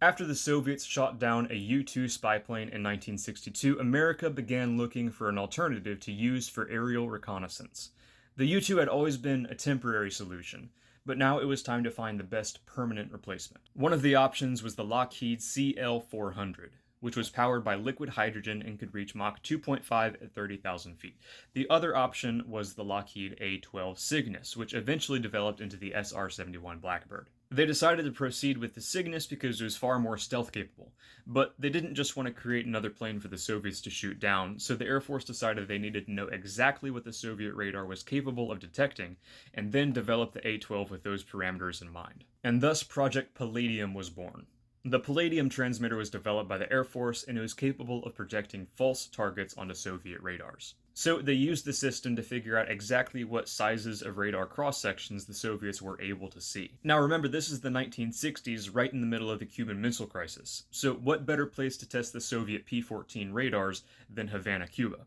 After the Soviets shot down a U-2 spy plane in 1962, America began looking for an alternative to use for aerial reconnaissance. The U-2 had always been a temporary solution, but now it was time to find the best permanent replacement. One of the options was the Lockheed CL-400, which was powered by liquid hydrogen and could reach Mach 2.5 at 30,000 feet. The other option was the Lockheed A-12 Cygnus, which eventually developed into the SR-71 Blackbird. They decided to proceed with the Cygnus because it was far more stealth capable, but they didn't just want to create another plane for the Soviets to shoot down, so the Air Force decided they needed to know exactly what the Soviet radar was capable of detecting, and then develop the A-12 with those parameters in mind. And thus Project Palladium was born. The Palladium transmitter was developed by the Air Force, and it was capable of projecting false targets onto Soviet radars. So they used the system to figure out exactly what sizes of radar cross-sections the Soviets were able to see. Now remember, this is the 1960s, right in the middle of the Cuban Missile Crisis. So what better place to test the Soviet P-14 radars than Havana, Cuba?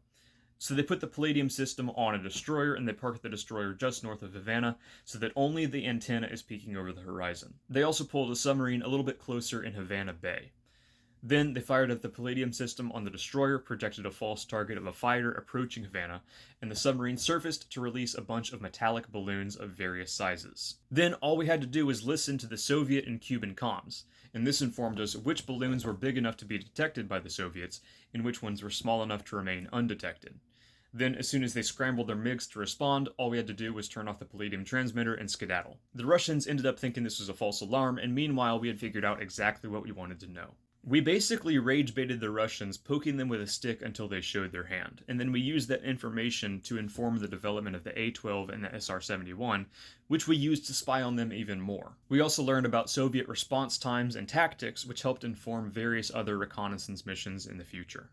So they put the Palladium system on a destroyer, and they parked the destroyer just north of Havana so that only the antenna is peeking over the horizon. They also pulled a submarine a little bit closer in Havana Bay. Then they fired up the Palladium system on the destroyer, projected a false target of a fighter approaching Havana, and the submarine surfaced to release a bunch of metallic balloons of various sizes. Then all we had to do was listen to the Soviet and Cuban comms, and this informed us which balloons were big enough to be detected by the Soviets, and which ones were small enough to remain undetected. Then, as soon as they scrambled their MiGs to respond, all we had to do was turn off the Palladium transmitter and skedaddle. The Russians ended up thinking this was a false alarm, and meanwhile we had figured out exactly what we wanted to know. We basically rage baited the Russians, poking them with a stick until they showed their hand, and then we used that information to inform the development of the A-12 and the SR-71, which we used to spy on them even more. We also learned about Soviet response times and tactics, which helped inform various other reconnaissance missions in the future.